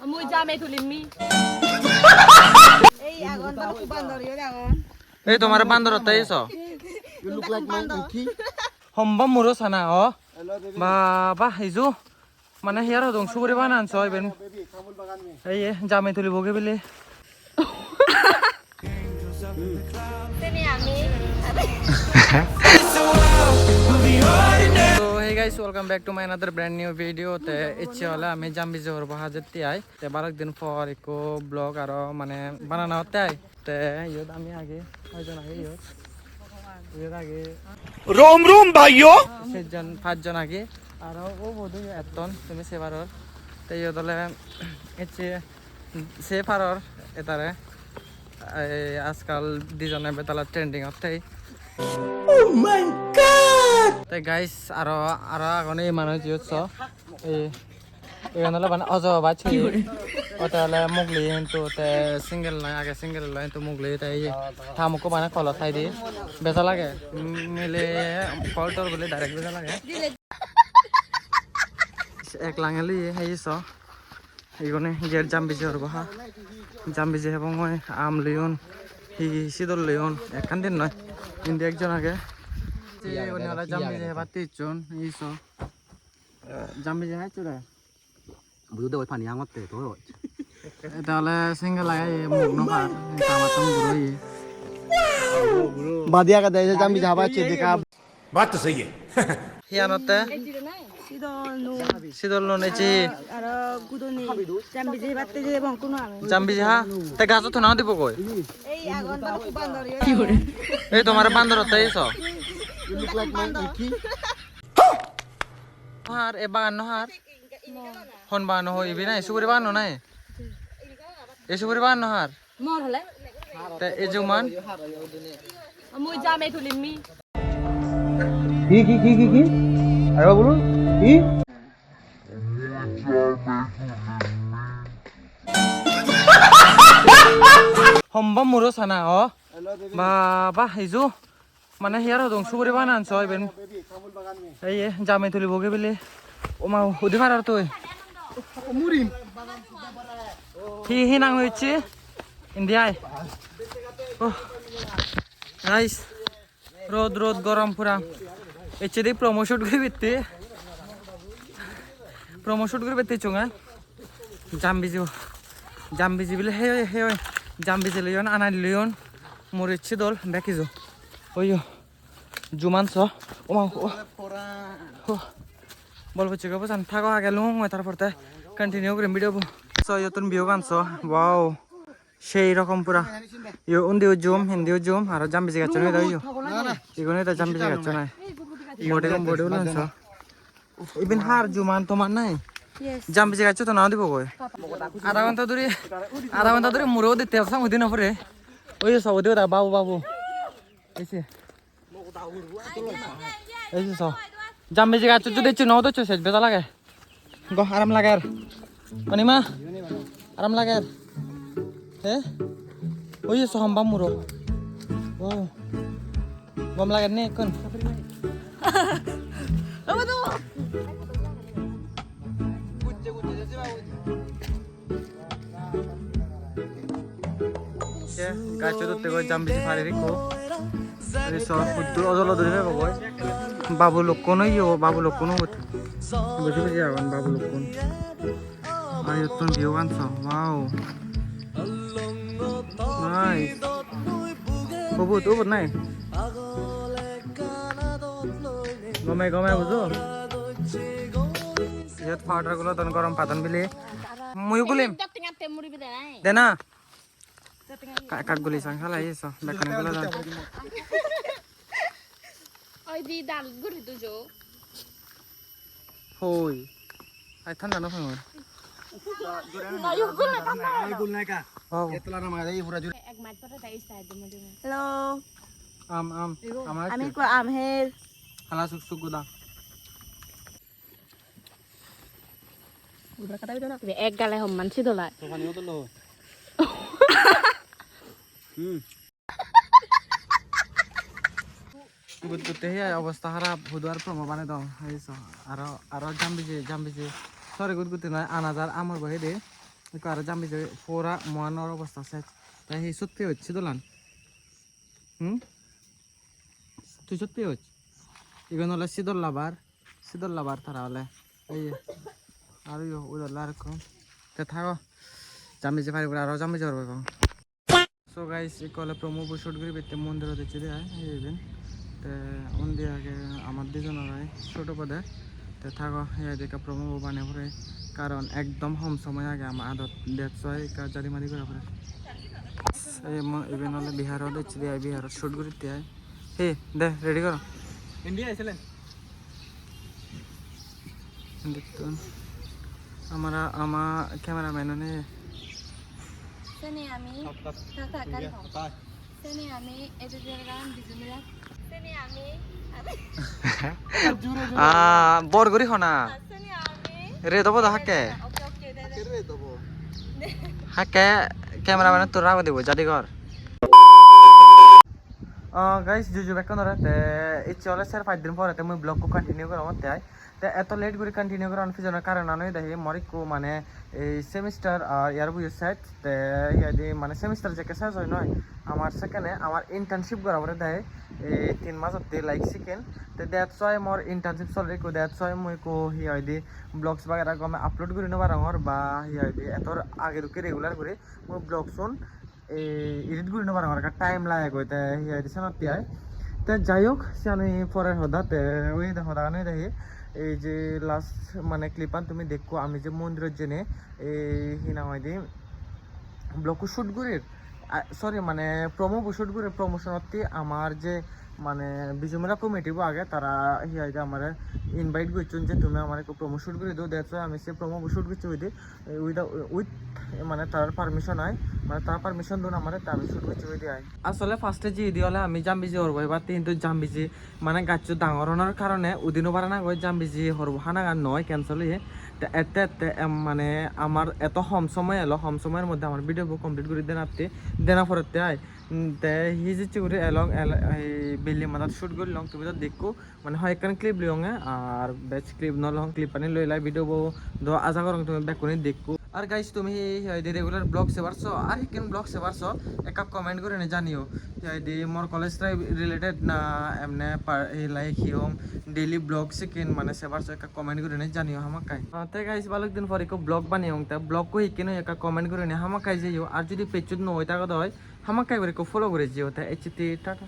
Mui jame tulimmi. Agon talu bandor yo agon. তোমার বান্দর তাইছ You look like my monkey. সম্ভব মোৰো চানা বাবা হিজু মানে হিয়াৰ হদং সুবৰি বানান ছয় বেন এই জামে তুলি বগে বেলে Sini ami. So hey guys, welcome back to my another brand new video. te ichhe hola ami Zambezi hor bahajeti ai te barak din for eko blog aro mane banana hote ai te yod ami age hoyjon age yod age Rom rom bhaiyo. sejon পাঁচজন age aro o bodu eton tumi sebaror te yod hole ichhe sefaror etare আজকাল দুজনে বেতালা trending হতে Oh my god. তে guys আরো আগনে মানুষ জিওছ এই এখানে মানে অজবা বাছি ওটালে মুগলি কিন্তু তে সিঙ্গেল নাই আগে সিঙ্গেল লাইন তো মুগলি তাই থামুকো মানে কল খাই দি বেজা লাগে মিলে কলটর বলে ডাইরেক্ট বেজা লাগে এক লাঙালি হেইছ এইগনে গের জাম্বিজি হরব হা জাম্বিজি এবং মই আম লিওন হি সিদল লিওন একখান দিন নয় কিন্তু একজন আগে ওনারা জাম্বিজি হেবা 30 জন এইছ জাম্বিজি হাই চুরা বুঝতে ওই পানি আমতে তো তাহলে সিঙ্গেল লাগাই মুখ নহার তামাতম গুরোই বাদিয়া কা দেয় জাম্বি যাবা চে দেখা बात तो सही है হিয়ানতে সিদল নো নেছি Aro gudoni. Jambi je batte je bang kuno ami. জাম্বিজি হা তে গাছ তো না দিব কই Agon talu bandor yo. এই তোমার বান্দর তাইছ You look like my monkey. হার এ বাগান নহার হন বাগান হইবি নাই সুপুরি বাগান নাই এই সুপুরি বাগান নহার Mor hole. তে এই জুমান Mui jame tulimmi. কি আরে বলুন কি সম্ভব মোৰো চানা বাবা হিজু মানে হিয়াৰ হদং সুবৰি বানান ছয় বেন এই জামে তুলি বগে বেলে ও মা উদি ফারার তুই মুরিম হি নাং হইছে ইন্ডিয়ায় ও নাইস রোদ গরম পুরা এচে দি প্রমোশন করে বেতে চুঙা জাম্বিজি বিলে হে জাম্বিজি লিয়ন আনাই লিয়ন মোর ইচ্ছে দল বেকিজো ওইও জুমানছ ও মা বলবো চিকো বুঝান থাকো আগে লুং তারপর তাই কন্টিনিউ করে ভিডিও সো ইয়তুন ভিউ গানছ ওয়াও সেই রকম পুরা ইউ উন্দিও জুম হিন্দিও জুম আর জাম্বিজি গাছ নই দাইও ইগনে তা জাম্বিজি গাছ নাই বডি লাঞ্ছ ইবিন হার জুমান তোমার নাই জাম্বিজি গাছ তো না দিব কই আধা ঘন্টা ধরে মুরো দিতে আসা ওদিন পরে ওই সব দিও দা বাবু এসে এইসে সব জাম্বিজি গাছ যদি দেখছি নও তো শেষ বেতা লাগে গো আরাম লাগে আর অনিমা আরাম লাগে আর হে ওই সম্বাম মুরো ও গম লাগে নে কোন গাছ ধরতে গিয়ে জাম্বিজি ফাড়ি রেখো অজল ধরে বাবু লক্ষণ বাবু লক্ষণ বুঝে বুঝে যাবেন বাবু লক্ষণ আর নতুন ভিউ আনছ ওয়াও নাইস কবুত নাই গমে বুঝো ইয়াত পাউডার গুলো তখন গরম পাতন বিলে মুই গুলিম দে না কাক গুলি সংখালা এসো বেকানে গুলো দাও Oi di dal guri tujo. হই আই ঠান্ডা না ফাঙ্গর Ayo gul na tama. এই গুল নাই কা ও এতলা না মাই পুরা জুড়ে Ek mat pata dai sa de mo din. Hello. আম আমার Ami ko am here. হালা সুক গুদা Udah kata itu nak. Ek gale homman si dolai. তো পানি হতো লো গুদগুতে হে অবস্থা খারাপ হুদুয়ার প্রমো বানাই দাও হইছ আর জাম্বিজি সরি গুদগুতে নয় আনাজার আমর বহে দে ইকো আর জাম্বি যে পুরা মহানর অবস্থা আছে তাই হি সত্যি হচ্ছে দোলান তুই সত্যি হচ্ছে ইগন হলে সিদল লাবার তারা হলে এই আর ওইদল আর কম তে থাকো জাম্বি যে পারি আরো জাম্বি যাবো কম সো গাইস ইকলে প্রমো শুট করি বেতে মন্দির দেখছি রে এইবেন তে ওন্দি আগে আমার দুজনের ছোট পদে তে থাকো এই দেখা প্রমো বানিয়ে পরে কারণ একদম কম সময় আগে আমার আদত দেড় ছয় জারি মারি করে পরে ইভেন হলে বিহারও দেখছি দিয়ে বিহার শুট করতে হয় হে দে রেডি করো ইন্ডিয়া আইছিলেন দেখুন আমার ক্যামেরাম্যান নেই Sini ami kakak kan kok. Sini ami editor kan bijumira. Sini ami বরগরি হনা sini ami. রে দেবো তো হাকে Oke oke deh. কেরে দেবো হাকে ক্যামেরাম্যান তোর রাখো দেবো জাদি কর গাইস জুজু ব্যাক করে তে ইচ্ছে হলে স্যার 5 দিন পরে মই ব্লগ কো কন্টিনিউ করব তাই তে এত লেট করে কন্টিনিউ করার পিছনের কারণ আনই দেখি মরিকো মানে এই সেমিস্টার আর ইয়ার বুঝে সেট তে ইয়াদি মানে সেমিস্টার যে কেসা হয় নয় আমার সেকেন্ডে আমার ইন্টার্নশিপ করা পরে দেয় এই 3 মাস হতে লাইক সেকেন্ড তে দ্যাটস ওয়াই মোর ইন্টার্নশিপ চলে কো দ্যাটস ওয়াই মই কো হিয়াদি ব্লগস বাগেরা কো আমি আপলোড করি না বারংবার বা হিয়াদি এতর আগে রুকে রেগুলার করে মই ব্লগ শুন এডিট করে নেবার আমার টাইম লাগে কইতে হিয়া দিছেন তিয়াই তে যাই হোক সে আমি পরের হদাতে ওই হদা নেই দেখি এই যে লাস্ট মানে ক্লিপান তুমি দেখো আমি যে মন্দিরের জেনে এই হিনা হয় দি ব্লগ শুট করি সরি মানে প্রমো শুট করে প্রমোশনতে আমার যে মানে বিজুমেলা কমিটি আগে তারা হিয়া আমার ইনভাইট করছেন যে তুমি আমার প্রমো শুট করে দাও দ্যাটস আমি সে প্রমো শুট করছি উইথ মানে তার পারমিশন হয় মানে তার পারমিশন দিন আমার আমি শুট করছি ওই দিয়ে আসলে ফার্স্টে যে ইদি হলে আমি জাম্বিজি হরবো এবার কিন্তু জাম্বিজি মানে গাছ ডাঙর হওয়ার কারণে উদিনও পারে না গই জাম্বিজি হরবো হানা গান নয় ক্যান্সেল হয়ে তো এতে মানে আমার এত কম সময় এলো কম সময়ের মধ্যে আমার ভিডিও কমপ্লিট করে দেনা পড়তে আয় তে হিজিচ্ছে করে এলং এই বিল্ডিং মাথাত শুট করলাম তুমি তো দেখো মানে হয় একখানে ক্লিপ লিও আর বেচ ক্লিপ নলং ক্লিপ পানি লই লাই ভিডিও দো আশা করো তুমি ব্যাক করে দেখো আর গাইস তুমি রেগুলার ব্লগ সে পারছো আর কেন ব্লগ সে পারছো এক কমেন্ট করে জানিও দি মোর কলেজ রিলেটেড না এমনে লাইক হিম ডেইলি ব্লগ সে কেন মানে সে পারছো এক কমেন্ট করে জানিও হামাকাই তে গাইস ভালো দিন পরে কো ব্লগ বানিও তে ব্লগ কো হিকেন এক কমেন্ট করে হামাকাই যাইও আর যদি পেজত ন হই থাকা হয় হামাকাই করে কো ফলো করে যেও তে এইচটি টাটা